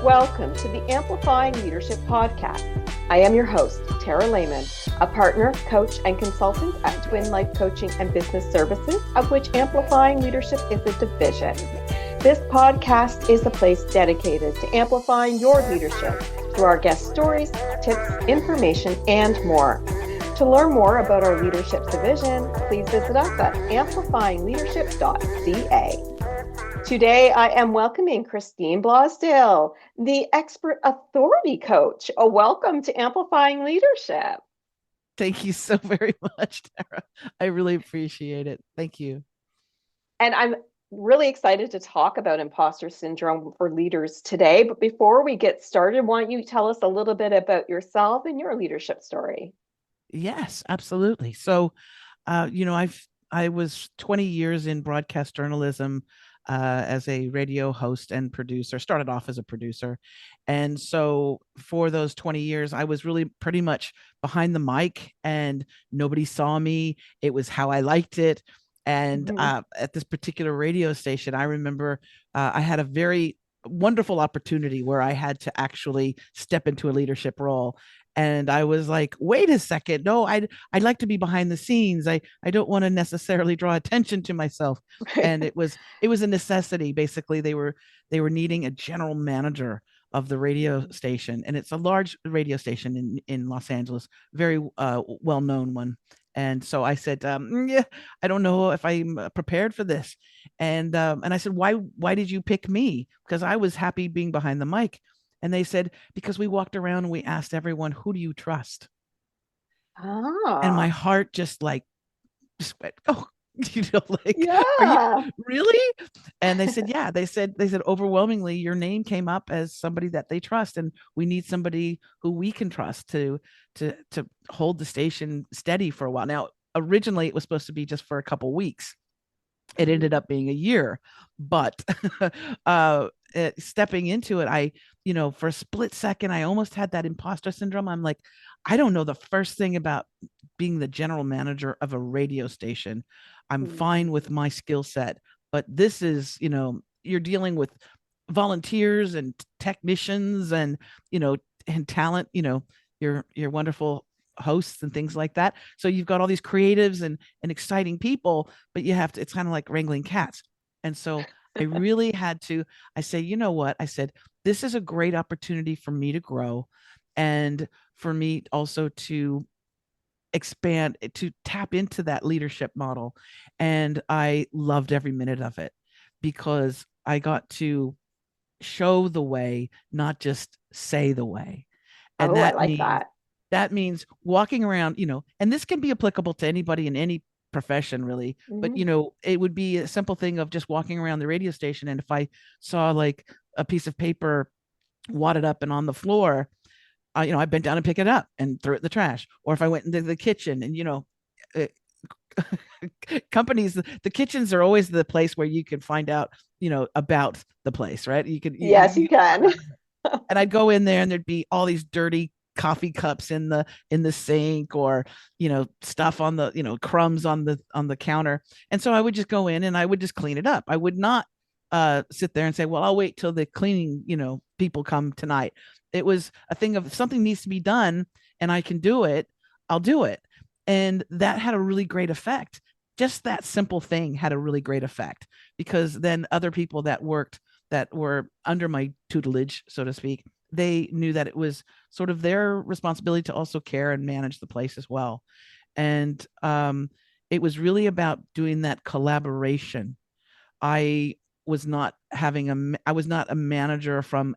Welcome to the Amplifying Leadership Podcast. I am your host, Tara Lehman, a partner, coach, and consultant at Twin Life Coaching and Business Services, of which Amplifying Leadership is a division. This podcast is a place dedicated to amplifying your leadership through our guest stories, tips, information, and more. To learn more about our leadership division, please visit us at amplifyingleadership.ca. Today, I am welcoming Christine Blosdale, the expert authority coach. Welcome to Amplifying Leadership. Thank you so very much, Tara. I really appreciate it. Thank you. And I'm really excited to talk about imposter syndrome for leaders today. But before we get started, why don't you tell us a little bit about yourself and your leadership story? Yes, absolutely. So, I was 20 years in broadcast journalism as a radio host and producer, started off as a producer. And so for those 20 years, I was really pretty much behind the mic and nobody saw me. It was how I liked it. And at this particular radio station, I remember I had a very wonderful opportunity where I had to actually step into a leadership role. And I was like, wait a second. No, I'd like to be behind the scenes. I don't want to necessarily draw attention to myself. And it was a necessity. Basically, they were needing a general manager of the radio station. And it's a large radio station in Los Angeles, very well-known one. And so I said, yeah, I don't know if I'm prepared for this. And I said, why did you pick me? Because I was happy being behind the mic. And they said, because we walked around and we asked everyone, who do you trust? And my heart just went, oh, are you really? And they said, yeah, they said overwhelmingly your name came up as somebody that they trust. And we need somebody who we can trust to hold the station steady for a while. Now, originally it was supposed to be just for a couple weeks. It ended up being a year, but stepping into it, for a split second, I almost had that imposter syndrome. I'm like, I don't know the first thing about being the general manager of a radio station. I'm fine with my skill set, but this is, you're dealing with volunteers and technicians and, and talent, your wonderful hosts and things like that. So you've got all these creatives and exciting people, but it's kind of like wrangling cats. And so I really had to, I say, you know what? I said, this is a great opportunity for me to grow and for me also to expand, to tap into that leadership model. And I loved every minute of it because I got to show the way, not just say the way. And that means walking around, and this can be applicable to anybody in any profession really, but it would be a simple thing of just walking around the radio station. And if I saw like a piece of paper wadded up and on the floor, I bent down and pick it up and threw it in the trash. Or if I went into the kitchen and, companies, the kitchens are always the place where you can find out, about the place, right? You can. You can. And I'd go in there and there'd be all these dirty coffee cups in the sink or stuff on the crumbs on the counter. And so I would just go in and I would just clean it up. I would not sit there and say, well, I'll wait till the cleaning people come tonight. It was a thing of, if something needs to be done and I can do it, I'll do it. And that had a really great effect. Just that simple thing had a really great effect, because then other people that were under my tutelage, so to speak, they knew that it was sort of their responsibility to also care and manage the place as well. And it was really about doing that collaboration. I was not a manager from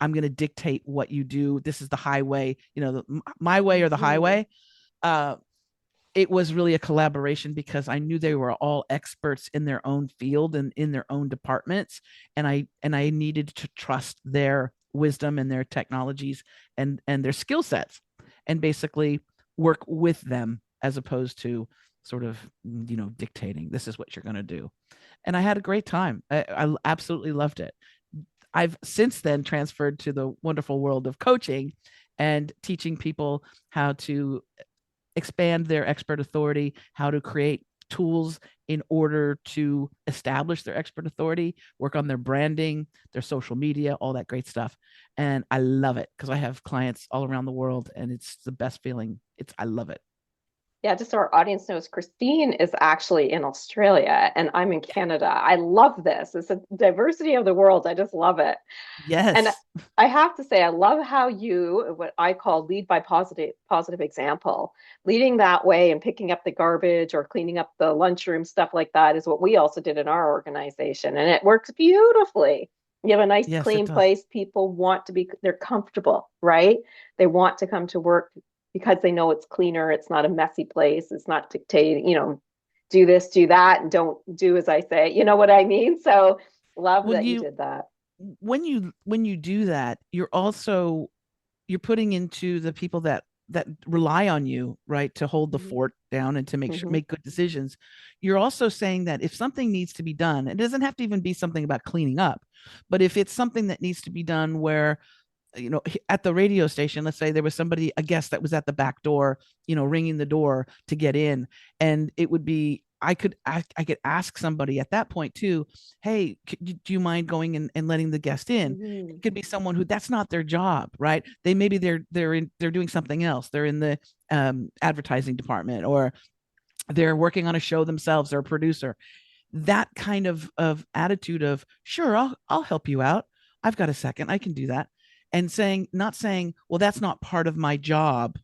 I'm going to dictate what you do. This is the highway, my way or the highway. It was really a collaboration because I knew they were all experts in their own field and in their own departments. And I needed to trust their wisdom and their technologies and their skill sets, and basically work with them as opposed to sort of, dictating, this is what you're going to do. And I had a great time. I absolutely loved it. I've since then transferred to the wonderful world of coaching and teaching people how to expand their expert authority, how to create tools in order to establish their expert authority, work on their branding, their social media, all that great stuff. And I love it because I have clients all around the world and it's the best feeling. I love it. Yeah, just so our audience knows, Christine is actually in Australia and I'm in Canada. I love this. It's a diversity of the world. I just love it. And Yes. I have to say, I love how you, what I call lead by positive example, leading that way and picking up the garbage or cleaning up the lunchroom, stuff like that is what we also did in our organization. And it works beautifully. You have a nice Yes, it clean does. place. People want to be, they're comfortable, right? They want to come to work because they know it's cleaner. It's not a messy place. It's not dictating, do this, do that, and don't do as I say. You know what I mean? So love When that you you did that. when you do that, you're putting into the people that rely on you, right, to hold the Mhm. fort down and to Mhm. make good decisions. You're also saying that if something needs to be done, it doesn't have to even be something about cleaning up, but if it's something that needs to be done where at the radio station, let's say there was somebody, a guest that was at the back door, ringing the door to get in, and it would be I could ask somebody at that point too, hey, do you mind going and letting the guest in? Mhm. It could be someone who that's not their job, right? They're doing something else. They're in the advertising department, or they're working on a show themselves. They're a producer. That kind of attitude of, sure, I'll help you out. I've got a second, I can do that. And not saying, well, that's not part of my job,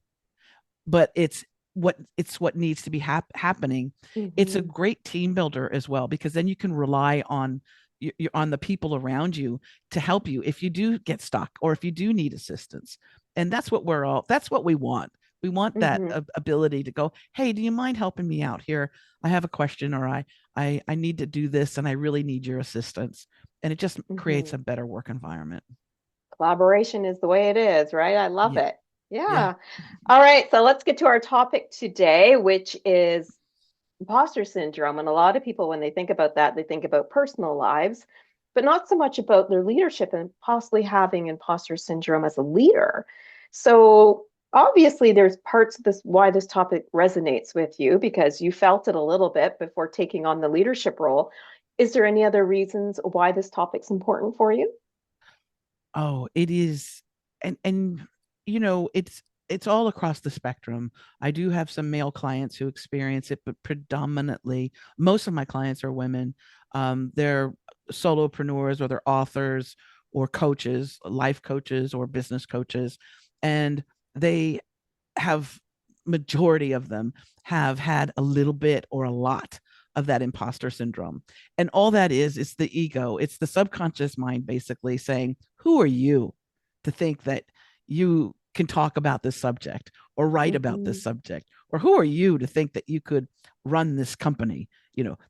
but it's what needs to be happening. It's a Mhm. great team builder as well, because then you can rely on on the people around you to help you if you do get stuck or if you do need assistance. And that's what we want. We want that Mhm. ability to go, hey, do you mind helping me out here? I have a question, or I need to do this and I really need your assistance. And it just creates Mhm. a better work environment. Collaboration is the way it is, right? I love Yeah. it. Yeah. Yeah. All right, so let's get to our topic today, which is imposter syndrome. And a lot of people, when they think about that, they think about personal lives, but not so much about their leadership and possibly having imposter syndrome as a leader. So obviously there's parts of this why this topic resonates with you because you felt it a little bit before taking on the leadership role. Is there any other reasons why this topic's important for you? Oh, it is. And it's all across the spectrum. I do have some male clients who experience it, but predominantly most of my clients are women. They're solopreneurs, or they're authors, or coaches, life coaches, or business coaches, and they have, majority of them have had a little bit or a lot of that imposter syndrome. And all that is the ego. It's the subconscious mind basically saying, who are you to think that you can talk about this subject or write about this Mhm. subject? Or who are you to think that you could run this company?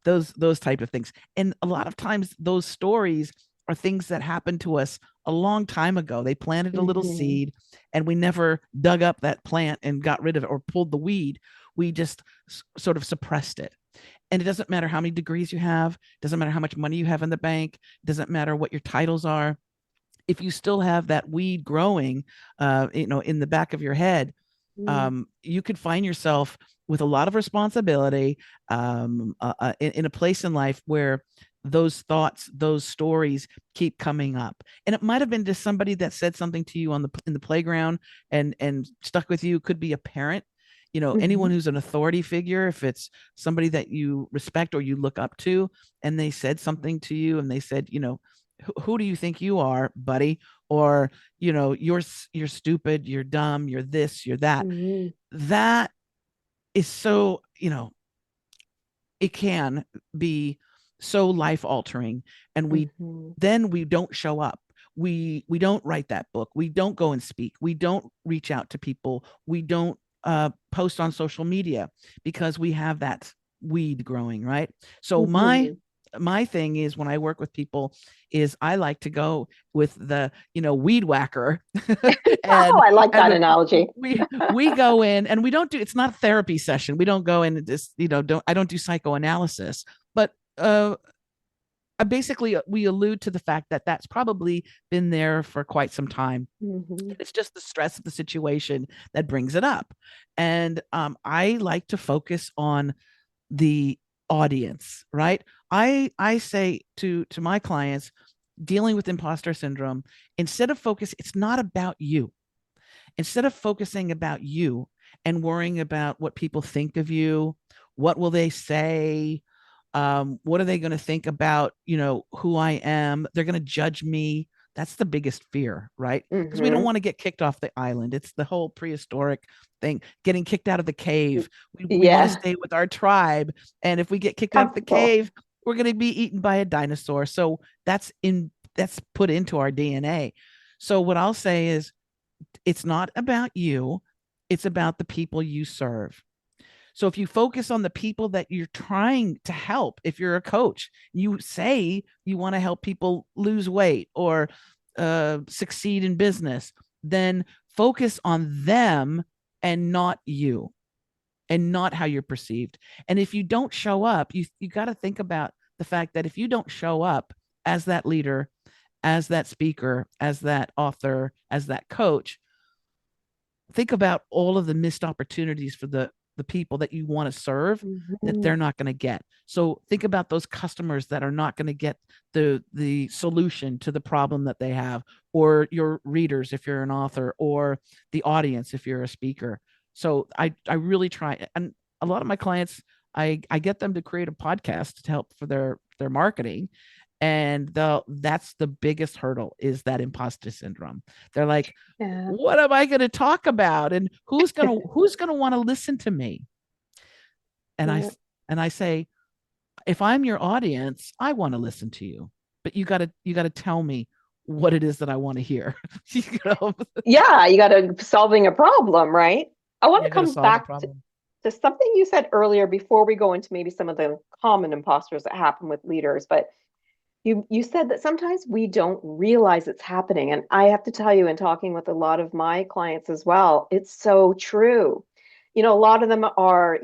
Those type of things. And a lot of times those stories are things that happened to us a long time ago. They planted a little Mhm. seed and we never dug up that plant and got rid of it or pulled the weed. We just sort of suppressed it. And it doesn't matter how many degrees you have, it doesn't matter how much money you have in the bank, it doesn't matter what your titles are. If you still have that weed growing, in the back of your head, Mhm. you could find yourself with a lot of responsibility, in a place in life where those thoughts, those stories keep coming up. And it might have been just somebody that said something to you in the playground and stuck with you. It could be a parent, anyone Mhm. who's an authority figure, if it's somebody that you respect or you look up to, and they said something to you and they said, who do you think you are, buddy? Or, you're stupid, you're dumb, you're this, you're that. Mhm. That is so, it can be so life altering. And Mhm. we don't show up. We don't write that book. We don't go and speak. We don't reach out to people. We don't post on social media because we have that weed growing, right? So Mhm. my thing is, when I work with people, is I like to go with the weed whacker. Oh, and I like that and analogy. we go in and we don't do, it's not a therapy session. We don't go in and just, don't I don't do psychoanalysis, but basically we allude to the fact that that's probably been there for quite some time. Mhm. It's just the stress of the situation that brings it up. And I like to focus on the audience, right? I say to my clients dealing with imposter syndrome, instead of focus, it's not about you. Instead of focusing about you and worrying about what people think of you, what will they say, what are they going to think about, who I am? They're going to judge me. That's the biggest fear, right? Because we don't Mm-hmm. want to get kicked off the island. It's the whole prehistoric thing, getting kicked out of the cave. We want to Yeah. stay with our tribe. And if we get kicked out of the Comfortable. cave, we're going to be eaten by a dinosaur. So that's put into our DNA. So what I'll say is it's not about you, it's about the people you serve. So if you focus on the people that you're trying to help, if you're a coach, you say you want to help people lose weight or succeed in business, then focus on them and not you and not how you're perceived. And if you don't show up, you got to think about the fact that if you don't show up as that leader, as that speaker, as that author, as that coach, think about all of the missed opportunities for the people that you want to serve that Mm-hmm. they're not going to get. So think about those customers that are not going to get the solution to the problem that they have, or your readers if you're an author, or the audience if you're a speaker. So I really try, and a lot of my clients, I get them to create a podcast to help for their marketing, and that's the biggest hurdle, is that imposter syndrome. They're like, Yeah. what am I going to talk about, and who's going to want to listen to me? And I Yeah. and I say, if I'm your audience, I want to listen to you, but you got to tell me what it is that I want to hear. you know Yeah, you got to solving a problem, right? I want you to got to come solve the back problem. to something you said earlier before we go into maybe some of the common imposters that happen with leaders, but you said that sometimes we don't realize it's happening. And I have to tell you, in talking with a lot of my clients as well, it's so true. A lot of them are,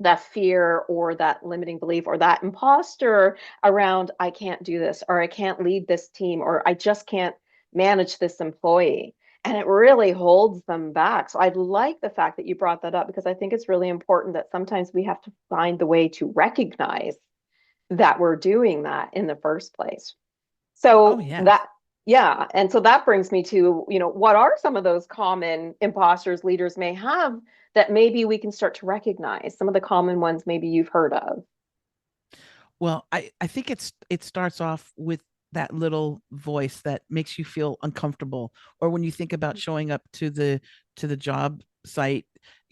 that fear or that limiting belief or that imposter around, I can't do this, or I can't lead this team, or I just can't manage this employee. And it really holds them back. So I like the fact that you brought that up, because I think it's really important that sometimes we have to find the way to recognize that we're doing that in the first place. Oh So yes. that, yeah. And so that brings me to, what are some of those common imposters leaders may have that maybe we can start to recognize, some of the common ones maybe you've heard of? Well, I think it starts off with that little voice that makes you feel uncomfortable, or when you think about showing up to the job site,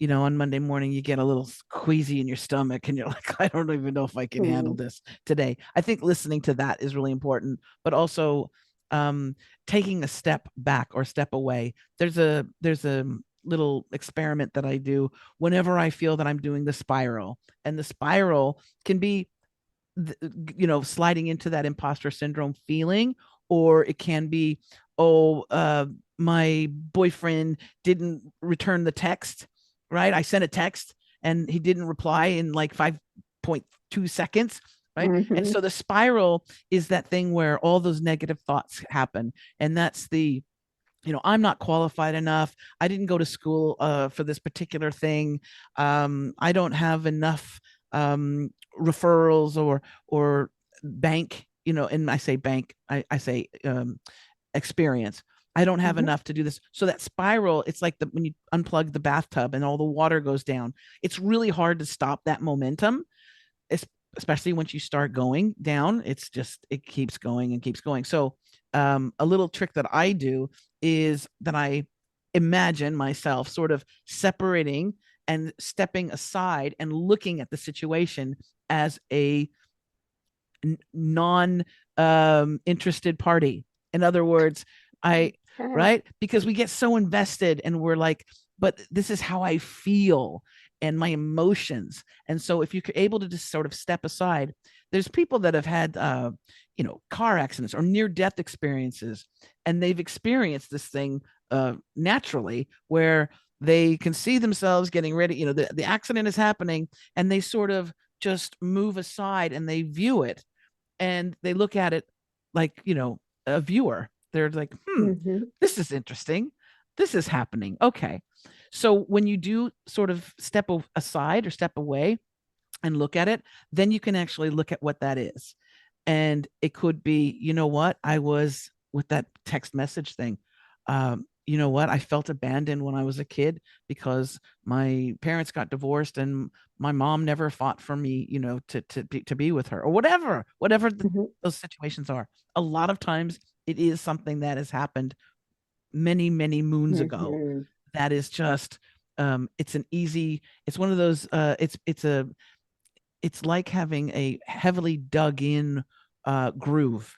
on Monday morning, you get a little queasy in your stomach and you're like, I don't even know if I can handle Mm-hmm. this today. I think listening to that is really important, but also um taking a step back or step away. There's a little experiment that I do whenever I feel that I'm doing the spiral, and the spiral can be sliding into that imposter syndrome feeling, or it can be, oh, my boyfriend didn't return the text, right? I sent a text and he didn't reply in like 5.2 seconds, right? And Mm-hmm. so the spiral is that thing where all those negative thoughts happen, and that's the, I'm not qualified enough. I didn't go to school for this particular thing. I don't have enough referrals or bank. And I say bank. I say experience. I don't have Mm-hmm. enough to do this. So that spiral, it's like when you unplug the bathtub and all the water goes down. It's really hard to stop that momentum, especially once you start going down. It's just, it keeps going and keeps going. So a little trick that I do is that I imagine myself sort of separating and stepping aside and looking at the situation as a non interested party. In other words, I Okay. right, because we get so invested and we're like, but this is how I feel and my emotions. And so if you're able to just sort of step aside, there's people that have had car accidents or near death experiences, and they've experienced this thing naturally, where they can see themselves getting ready, the accident is happening, and they sort of just move aside and they view it, and they look at it like, a viewer. They're like, Mm-hmm. this is interesting, this is happening, okay. So when you do sort of step aside or step away, and look at it, then you can actually look at what that is. And it could be, you know what, I was with that text message thing. You know what, I felt abandoned when I was a kid because my parents got divorced and my mom never fought for me, to be with her, or whatever Mhm. those situations are. A lot of times it is something that has happened many, many moons ago. Mhm. That is just it's one of those it's like having a heavily dug in groove,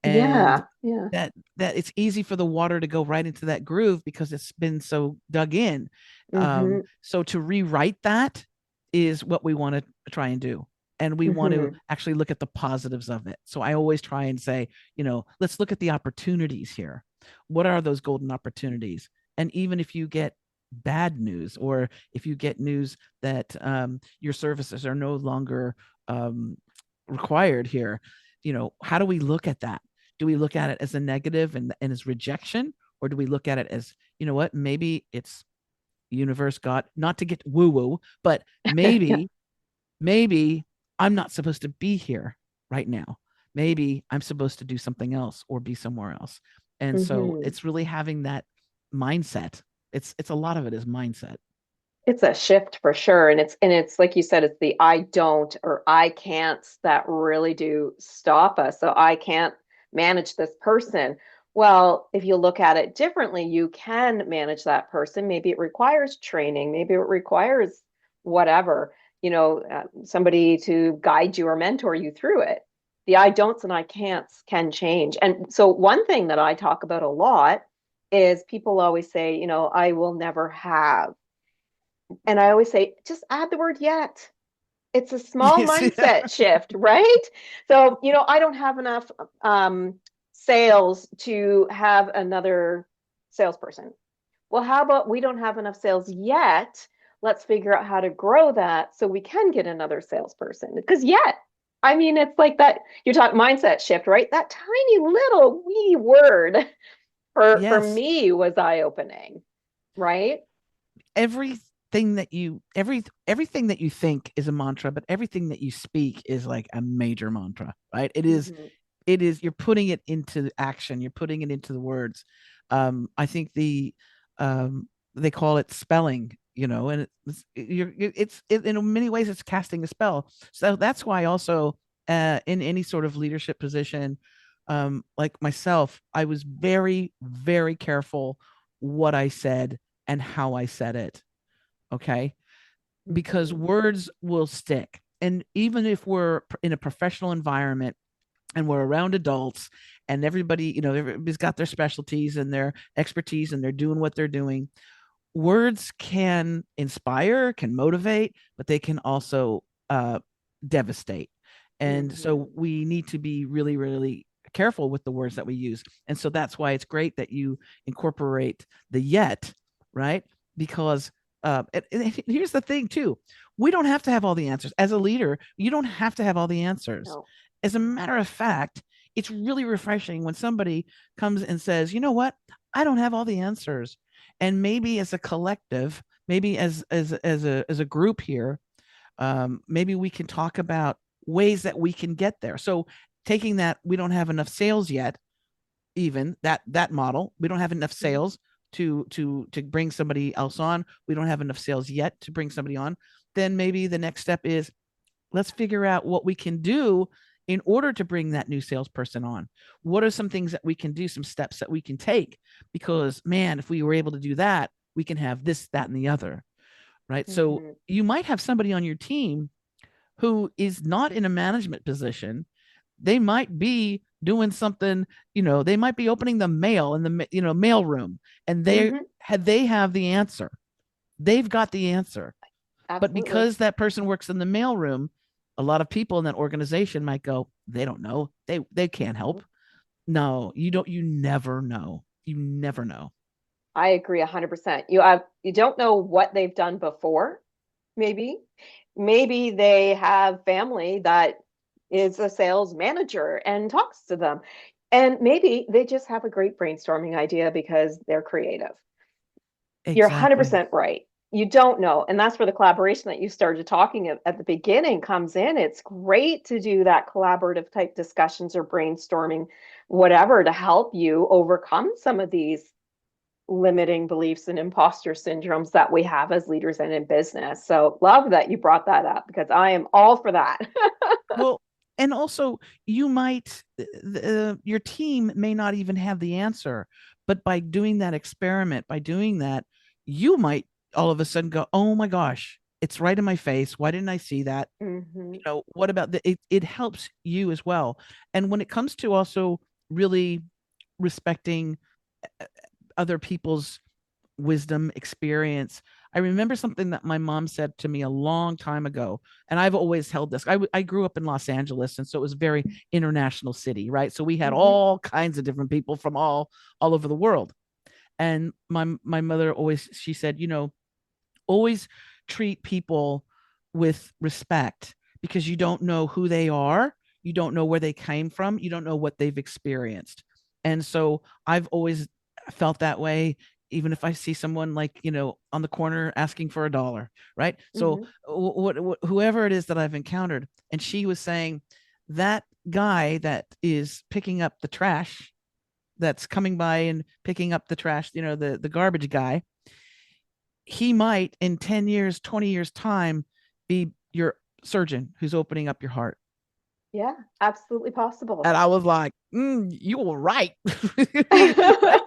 and Yeah. Yeah. that it's easy for the water to go right into that groove because it's been so dug in. Mhm. So to rewrite that is what we want to try and do, and we want to Mhm. actually look at the positives of it. So I always try and say, let's look at the opportunities here. What are those golden opportunities? And even if you get bad news, or if you get news that your services are no longer required here, how do we look at that? Do we look at it as a negative and as rejection, or do we look at it as, what, maybe it's universe, God, not to get woo woo, but maybe I'm not supposed to be here right now. Maybe I'm supposed to do something else or be somewhere else. And so Mhm. it's really having that mindset. It's a lot of it is mindset. It's a shift for sure. And it's like you said, it's the I don't or I can't that really do stop us. So I can't manage this person. Well, if you look at it differently, you can manage that person. Maybe it requires training, maybe it requires whatever, somebody to guide you or mentor you through it. The I don'ts and I can'ts can change. And so one thing that I talk about a lot is people always say, I will never have. And I always say, just add the word yet. It's a small Yes. mindset shift, right? So, I don't have enough sales to have another salesperson. Well, how about we don't have enough sales yet? Let's figure out how to grow that so we can get another salesperson. Because yet, I mean, it's like that you're talking mindset shift, right? That tiny little wee word for Yes. me was eye opening, right? Everything that you think is a mantra, but everything that you speak is like a major mantra, right? Mm-hmm. You're putting it into action, you're putting it into the words. I think they call it spelling, and in many ways it's casting a spell. So that's why also in any sort of leadership position, like myself, I was very, very careful what I said and how I said it. Okay, because Mm-hmm. words will stick. And even if we're in a professional environment and we're around adults, and everybody's got their specialties and their expertise and they're doing what they're doing, words can inspire, can motivate, but they can also devastate. And Mm-hmm. so we need to be really, really careful with the words that we use. And so that's why it's great that you incorporate the yet, right? Because and here's the thing too, we don't have to have all the answers. As a leader, you don't have to have all the answers. No. As a matter of fact, it's really refreshing when somebody comes and says, you know what, I don't have all the answers. And maybe as a collective, maybe as a group here, maybe we can talk about ways that we can get there. So taking that, we don't have enough sales yet, even that model, we don't have enough Mhm. sales to bring somebody else on, we don't have enough sales yet to bring somebody on. Then maybe the next step is, let's figure out what we can do in order to bring that new salesperson on. What are some things that we can do, some steps that we can take? Because man, if we were able to do that, we can have this, that, and the other, right? So Mhm. you might have somebody on your team who is not in a management position. They might be doing something, they might be opening the mail in the mail room, and Mhm. they have the answer. They've got the answer. But Absolutely. because that person works in the mail room, a lot of people in that organization might go, they don't know. They can't Mhm. help. No, you don't. You never know. You never know. I agree 100%. You don't know what they've done before, maybe. Maybe they have family that is a sales manager and talks to them. And maybe they just have a great brainstorming idea because they're creative. You're Exactly. 100% right. You don't know. And that's where the collaboration that you started talking at the beginning comes in. It's great to do that collaborative type discussions or brainstorming, whatever, to help you overcome some of these limiting beliefs and imposter syndromes that we have as leaders and in business. So love that you brought that up because I am all for that. Well, and also you might, your team may not even have the answer, but by doing that experiment, by doing that, you might all of a sudden go, oh my gosh, it's right in my face. Why didn't I see that? Mm-hmm. What about it helps you as well. And when it comes to also really respecting other people's wisdom, experience. I remember something that my mom said to me a long time ago, and I've always held this. I grew up in Los Angeles, and so it was a very international city, right? So we had Mm-hmm. all kinds of different people from all over the world. And my mother always she said, always treat people with respect because you don't know who they are, you don't know where they came from, you don't know what they've experienced. And so I've always felt that way, even if I see someone like, on the corner asking for $1, right? So Mm-hmm. whoever it is that I've encountered, and she was saying that guy that is picking up the trash, that's coming by and picking up the trash, the garbage guy, he might in 10 years, 20 years time be your surgeon who's opening up your heart. Yeah, absolutely possible. And I was like, you were right. Right.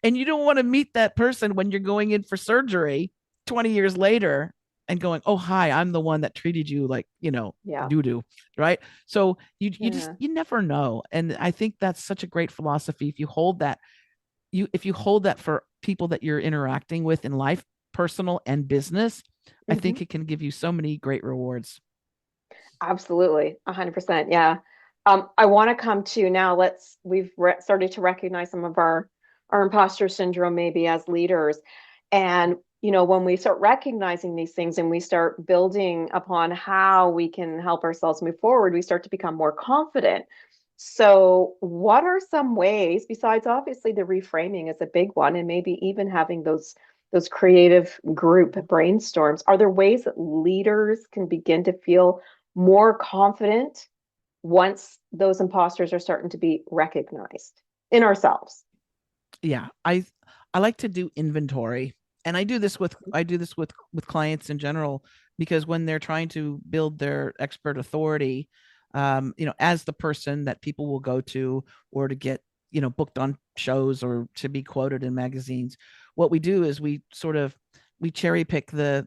And you don't want to meet that person when you're going in for surgery 20 years later and going, oh, hi, I'm the one that treated you like, Yeah. doo doo. Right. So you just, Yeah. you never know. And I think that's such a great philosophy. If you hold that for people that you're interacting with in life, personal and business, I Mm-hmm. think it can give you so many great rewards. Absolutely, 100%. Yeah. I want to come to now. We've started to recognize some of our imposter syndrome maybe as leaders, and when we start recognizing these things and we start building upon how we can help ourselves move forward, we start to become more confident. So, what are some ways besides obviously the reframing is a big one, and maybe even having those creative group brainstorms? Are there ways that leaders can begin to feel more confident once those imposters are starting to be recognized in ourselves? Yeah, I like to do inventory, and I do this with clients in general, because when they're trying to build their expert authority, as the person that people will go to, or to get booked on shows or to be quoted in magazines, what we do is we cherry pick the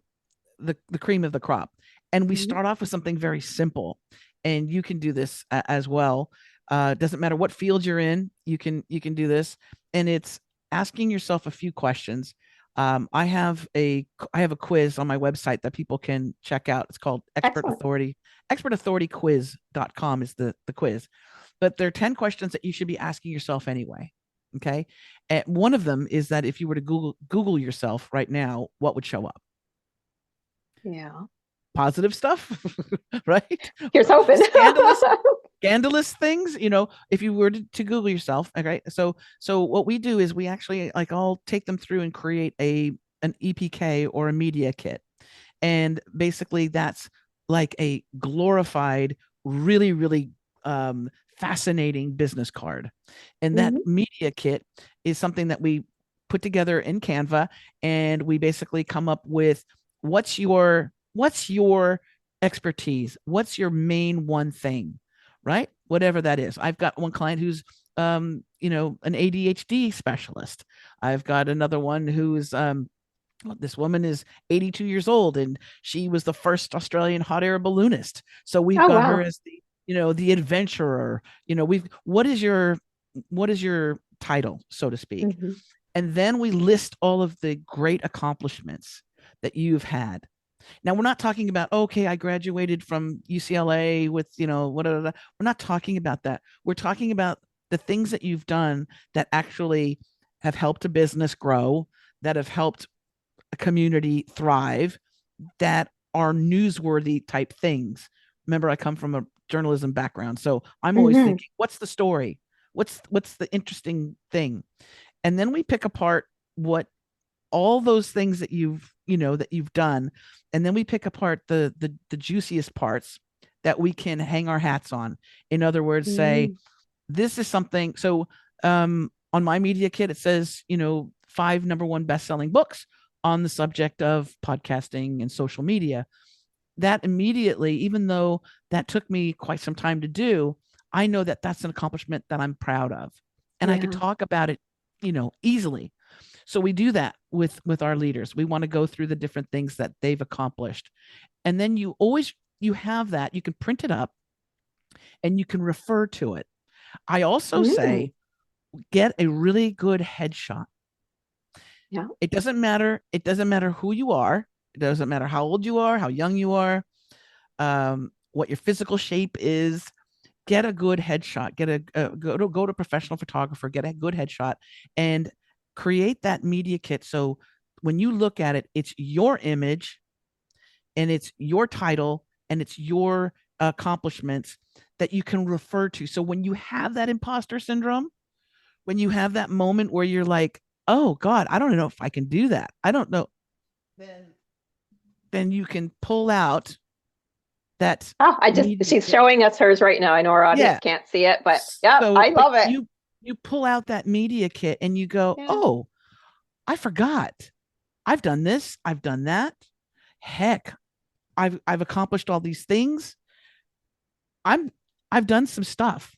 cream of the crop, and we Mm-hmm. start off with something very simple. And you can do this as well. Doesn't matter what field you're in, you can do this. And it's asking yourself a few questions. I have a quiz on my website that people can check out. It's called Expert Excellent. Authority. Expertauthorityquiz.com is the quiz. But there are 10 questions that you should be asking yourself anyway. Okay. And one of them is that if you were to Google yourself right now, what would show up? Yeah. Positive stuff, right? Here's hoping. Scandalous things, if you were to Google yourself. Okay. So what we do is we actually, like, I'll take them through and create an EPK or a media kit. And basically that's like a glorified, really, really fascinating business card. And that Hmm. media kit is something that we put together in Canva, and we basically come up with what's your expertise, what's your main one thing, right? Whatever that is. I've got one client who's an ADHD specialist. I've got another one who's this woman is 82 years old, and she was the first Australian hot air balloonist. So we've Oh got her wow. as the adventurer. We've what is your title, so to speak? Hmm. And then we list all of the great accomplishments that you've had. Now, we're not talking about, okay, I graduated from UCLA with, whatever. We're not talking about that. We're talking about the things that you've done that actually have helped a business grow, that have helped a community thrive, that are newsworthy type things. Remember, I come from a journalism background, so I'm always Hmm. thinking, what's the story? What's the interesting thing? And then we pick apart what all those things that you've done, and then we pick apart the juiciest parts that we can hang our hats on. In other words, say Mm, this is something. So on my media kit, it says, 5 number one best-selling books on the subject of podcasting and social media. That immediately, even though that took me quite some time to do, I know that that's an accomplishment that I'm proud of, and I could yeah. talk about it, easily. So we do that with our leaders. We want to go through the different things that they've accomplished, and then you have that, you can print it up and you can refer to it. I also Mm, say get a really good headshot. yeah. It doesn't matter who you are. It doesn't matter how old you are, how young you are, what your physical shape is. Get a good headshot. Go to a professional photographer. Get a good headshot and create that media kit. So when you look at it, it's your image and it's your title and it's your accomplishments that you can refer to. So when you have that imposter syndrome, when you have that moment where you're like, oh God, I don't know if I can do that. I don't know. Then then you can pull out that Oh, media she's kit. showing us hers right now. I know our audience Yeah. can't see it, but yeah, So, I but love it. you pull out that media kit and you go, Yeah. oh, I forgot. I've done this. I've done that. Heck, I've accomplished all these things. I'm I've done some stuff.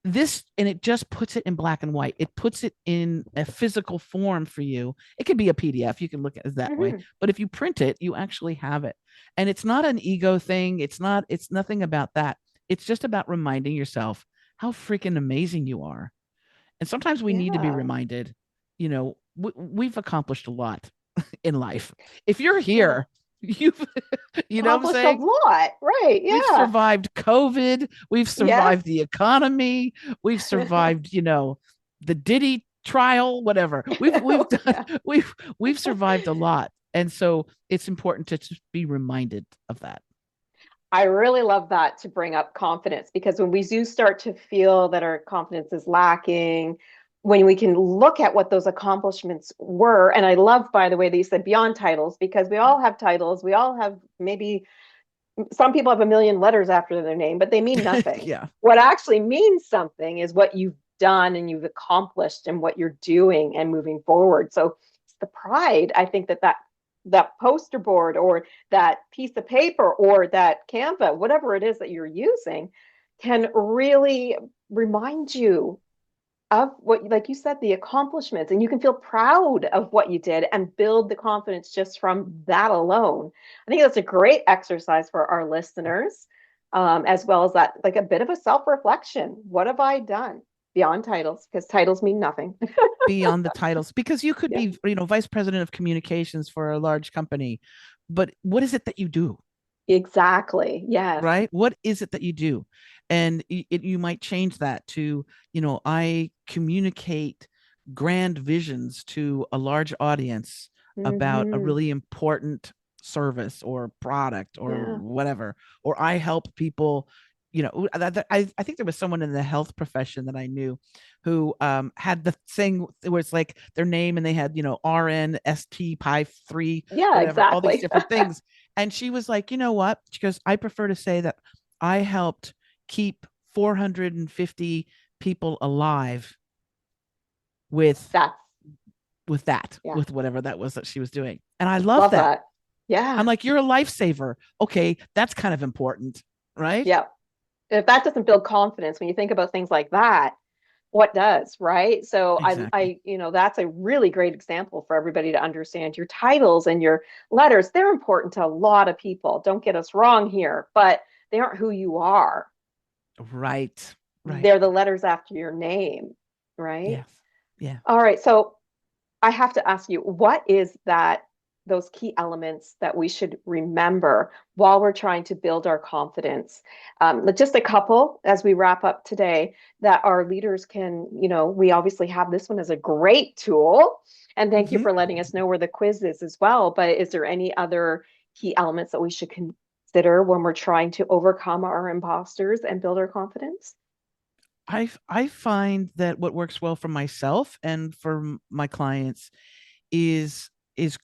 This, and it just puts it in black and white. It puts it in a physical form for you. It can be a PDF. You can look at it that way. Hmm. But if you print it, you actually have it. And it's not an ego thing. It's nothing about that. It's just about reminding yourself how freaking amazing you are. And sometimes we need to be Yeah. reminded, we've accomplished a lot in life. If you're Yeah. here, you've, you know what I'm Accomplished a saying? lot. Right. We've Yeah. survived COVID. We've Yes. survived the economy. We've survived, the Diddy trial, whatever. We've done Yeah. we've survived a lot. And so it's important to just be reminded of that. I really love that to bring up confidence because when we do start to feel that our confidence is lacking, when we can look at what those accomplishments were, and I love, by the way, that you said beyond titles because we all have titles. We all have maybe some people have a million letters after their name, but they mean nothing. Yeah. What actually means something is what you've done and you've accomplished and what you're doing and moving forward. So it's the pride. I think that poster board or that piece of paper or that Canva, whatever it is that you're using, can really remind you of what, like you said, the accomplishments, and you can feel proud of what you did and build the confidence just from that alone. I think that's a great exercise for our listeners, as well as that, like a bit of a self reflection. What have I done beyond titles? Because titles mean nothing. Beyond the titles, because you could Yeah, be, vice president of communications for a large company, but what is it that you do? exactly. Yes. Right? What is it that you do? And you might change that to, I communicate grand visions to a large audience about a Hmm. really important service or product or Yeah. whatever. Or I help people, I think there was someone in the health profession that I knew who had the thing where it's like their name and they had, RN, ST, Pi 3, Yeah, whatever, all these exactly. different things. And she was like, you know what? She goes, I prefer to say that I helped keep 450 people alive with That's, yeah, with whatever that was that she was doing. And I love love that. that. Yeah. I'm like, you're a lifesaver. Okay, that's kind of important, right? Yeah. If that doesn't build confidence, when you think about things like that, what does, right? So Exactly. that's a really great example for everybody to understand. Your titles and your letters, they're important to a lot of people. Don't get us wrong here, but they aren't who you are. Right. Right. They're the letters after your name, right? Yes. Yeah. All right. So I have to ask you, what is that, those key elements that we should remember while we're trying to build our confidence? Just a couple as we wrap up today that our leaders can, we obviously have this one as a great tool. And thank you Hmm. for letting us know where the quiz is as well. But is there any other key elements that we should consider when we're trying to overcome our imposters and build our confidence? I find that what works well for myself and for my clients is is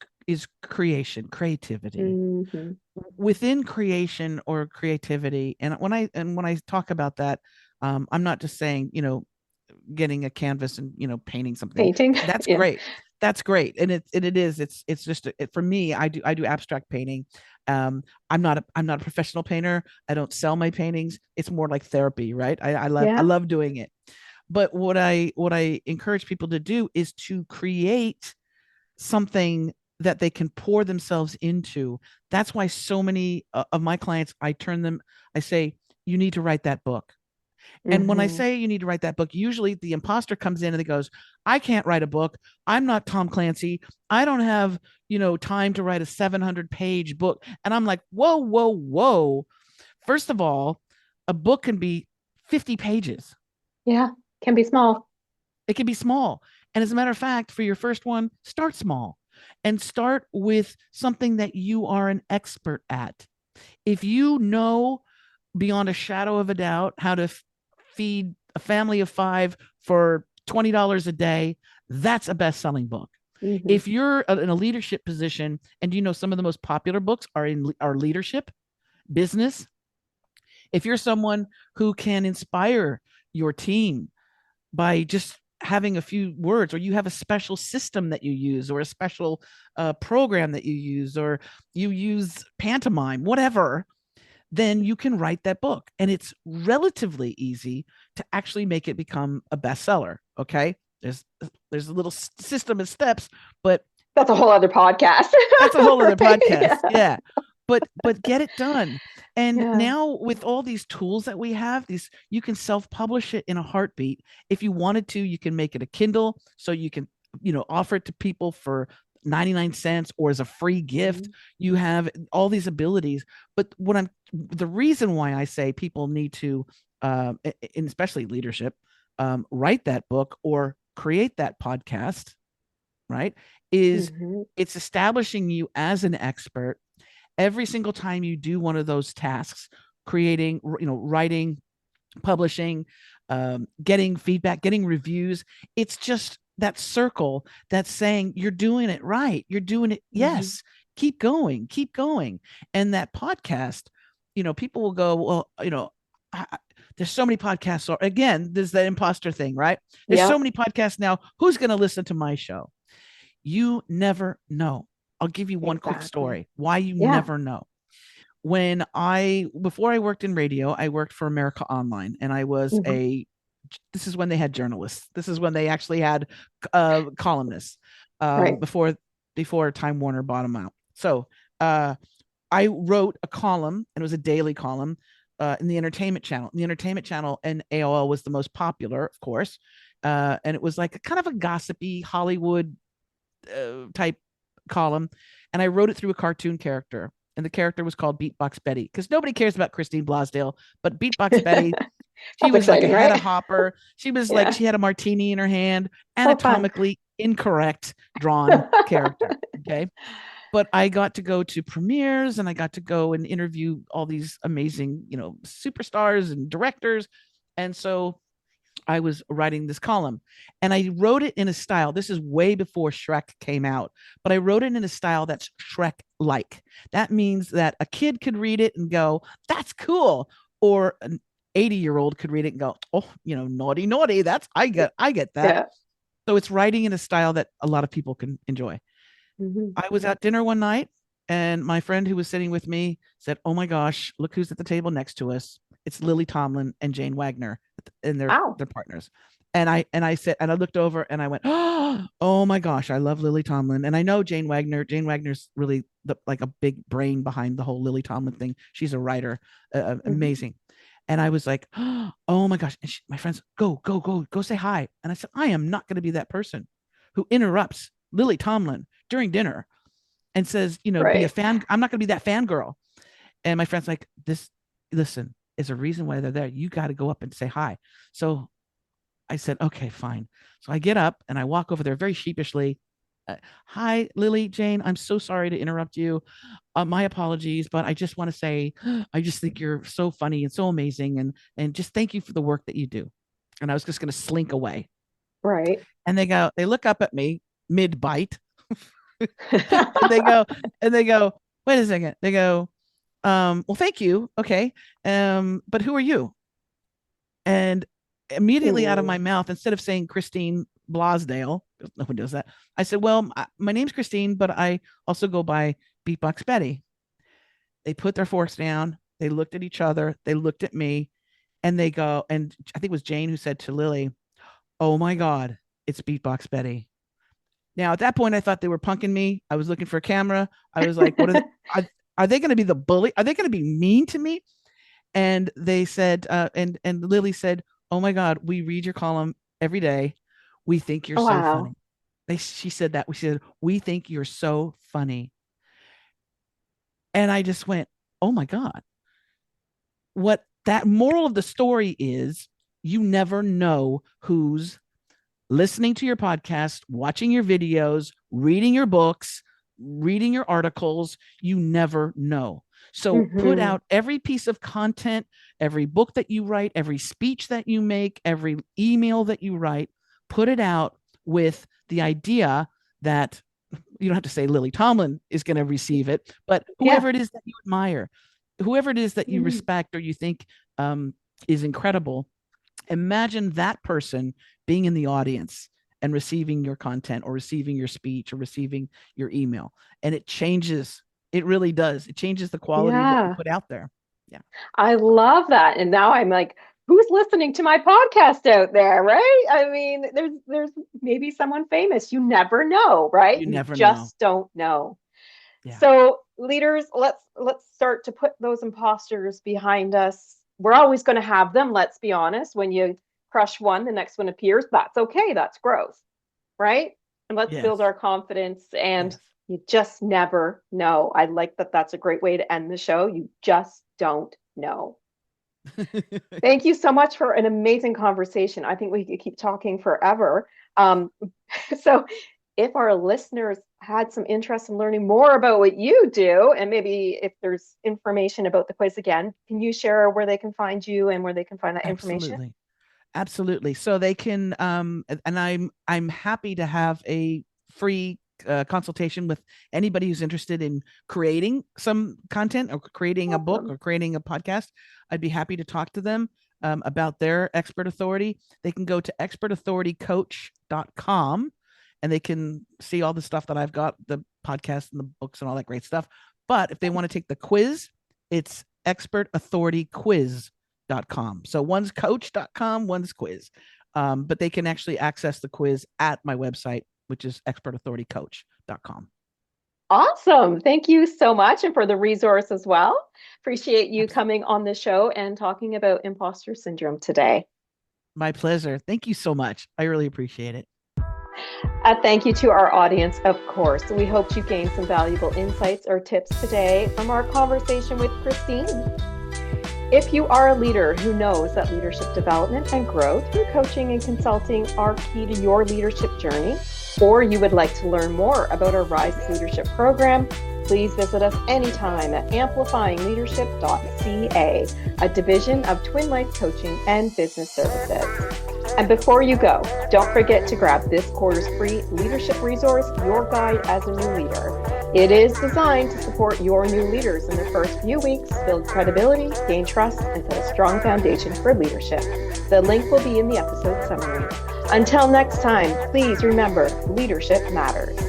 creation, creativity. Mm-hmm. Within creation or creativity, and when I talk about that, I'm not just saying, getting a canvas and painting something. Painting. That's Yeah. great. That's great. And it is it's just for me. I do abstract painting. I'm not a professional painter. I don't sell my paintings. It's more like therapy, right? I Yeah. love doing it. But what I encourage people to do is to create something that they can pour themselves into. That's why so many of my clients, I say, you need to write that book. And when I Mm-hmm. say you need to write that book, usually the imposter comes in and he goes, I can't write a book. I'm not Tom Clancy. I don't have, time to write a 700-page book. And I'm like, whoa, whoa, whoa. First of all, a book can be 50 pages. Yeah. Can be small. It can be small. And as a matter of fact, for your first one, start small and start with something that you are an expert at. If you know beyond a shadow of a doubt how to feed a family of 5 for $20 a day, that's a best-selling book. Mm-hmm. If you're in a leadership position, and some of the most popular books are leadership, business. If you're someone who can inspire your team by just having a few words, or you have a special system that you use, or a special program that you use, or you use pantomime, whatever, then you can write that book. And it's relatively easy to actually make it become a bestseller. Okay. There's a little system of steps, but That's a whole other podcast. that's a whole other Right? podcast. Yeah. Yeah. But get it done. And Yeah. now with all these tools that we have, you can self-publish it in a heartbeat. If you wanted to, you can make it a Kindle, so you can, offer it to people for 99 cents or as a free gift. Mhm. You have all these abilities. But the reason why I say people need to, especially leadership, write that book or create that podcast, right, is Mhm. it's establishing you as an expert every single time you do one of those tasks, creating, writing, publishing, getting feedback, getting reviews. It's just that circle that's saying you're doing it right. You're doing it. Mhm. Yes. Keep going, keep going. And that podcast, people will go, well, there's so many podcasts. So again, there's the imposter thing, right? There's so Yep. many podcasts now. Who's going to listen to my show? You never know. I'll give you one quick Exactly. story why you Yeah. never know. Before I worked in radio, I worked for America Online, and Mhm. this is when they had journalists. This is when they actually had columnists, Right. before Time Warner bought them out. So I wrote a column, and it was a daily column in the Entertainment Channel. The Entertainment Channel and AOL was the most popular, of course, and it was like a kind of a gossipy Hollywood type column, and I wrote it through a cartoon character. And the character was called Beatbox Betty, because nobody cares about Christine Blosdale, but Beatbox Betty, she That's was like a exciting, head right? of hopper. She was like, Yeah. she had a martini in her hand, So fun. anatomically incorrect drawn character. Okay. But I got to go to premieres, and I got to go and interview all these amazing, superstars and directors. And so I was writing this column, and I wrote it in a style. This is way before Shrek came out, but I wrote it in a style that's Shrek like. That means that a kid could read it and go, that's cool. Or an 80-year-old could read it and go, oh, naughty, naughty. I get that. Yeah. So it's writing in a style that a lot of people can enjoy. Mhm. I was at dinner one night, and my friend who was sitting with me said, oh my gosh, look who's at the table next to us. It's Lily Tomlin and Jane Wagner, and they're Wow. they're partners. And I said, and I looked over and I went, oh my gosh, I love Lily Tomlin. And I know Jane Wagner. Jane Wagner's really like a big brain behind the whole Lily Tomlin thing. She's a writer, Mhm. amazing. And I was like, oh my gosh. And my friends, go, go, go, go say hi. And I said, I am not going to be that person who interrupts Lily Tomlin during dinner and says, be a Right. fan. I'm not going to be that fangirl. And my friend's like, listen, is a reason why they're there. You got to go up and say hi. So I said, okay, fine. So I get up and I walk over there very sheepishly. Hi, Lily, Jane. I'm so sorry to interrupt you. My apologies, but I just want to say, I just think you're so funny and so amazing, and just thank you for the work that you do. And I was just going to slink away. Right. And they look up at me mid bite, And they go, wait a second. They go, well, thank you. Okay. But who are you? And immediately out of my Ooh. mouth, instead of saying Christine Blosdale, no one does that, I said, well, my name's Christine, but I also go by Beatbox Betty. They put their forks down. They looked at each other. They looked at me, and they go, and I think it was Jane who said to Lily, oh my God, it's Beatbox Betty. Now, at that point, I thought they were punking me. I was looking for a camera. I was like, what are they? Are they going to be the bully? Are they going to be mean to me? And they said, and Lily said, oh my God, we read your column every day. We think you're so Wow. funny. She said that. We said, we think you're so funny. And I just went, oh my God. What that moral of the story is, you never know who's listening to your podcast, watching your videos, reading your books, reading your articles. You never know. So put Mm-hmm. out every piece of content, every book that you write, every speech that you make, every email that you write, put it out with the idea that you don't have to say Lily Tomlin is going to receive it, but Yeah. whoever it is that you admire, whoever it is that you Mhm. respect or you think is incredible, imagine that person being in the audience and receiving your content or receiving your speech or receiving your email. And it changes. It really does. It changes the quality of what you Yeah. put out there. Yeah. I love that. And now I'm like, who's listening to my podcast out there, right? I mean, there's maybe someone famous. You never know, right? You You never know. just don't know. Yeah. So leaders, let's start to put those imposters behind us. We're always going to have them, let's be honest. When you crush one, the next one appears. That's okay. That's growth, right? And let's build Yes. our confidence, and Yes. you just never know. I like that. That's a great way to end the show. You just don't know. Thank you so much for an amazing conversation. I think we could keep talking forever. Um, so, if our listeners had some interest in learning more about what you do, and maybe if there's information about the quiz again, can you share where they can find you and where they can find that information? Absolutely. Absolutely. So they can, and I'm happy to have a free consultation with anybody who's interested in creating some content or creating a book Awesome. or creating a podcast. I'd be happy to talk to them about their expert authority. They can go to expertauthoritycoach.com and they can see all the stuff that I've got, the podcast and the books and all that great stuff. But if they want to take the quiz, it's expertauthorityquiz.com. So one's coach.com, one's quiz. But they can actually access the quiz at my website, which is expertauthoritycoach.com. Awesome. Thank you so much, and for the resource as well. Appreciate you coming on the show and talking about imposter syndrome today. My pleasure. Thank you so much. I really appreciate it. Thank you to our audience, of course. We hope you gained some valuable insights or tips today from our conversation with Christine. If you are a leader who knows that leadership development and growth through coaching and consulting are key to your leadership journey, or you would like to learn more about our Rise Leadership program, please visit us anytime at amplifyingleadership.ca, a division of Twin Life Coaching and Business Services. And before you go, don't forget to grab this quarter's free leadership resource, Your Guide as a New Leader. It is designed to support your new leaders in the first few weeks, build credibility, gain trust, and set a strong foundation for leadership. The link will be in the episode summary. Until next time, please remember, leadership matters.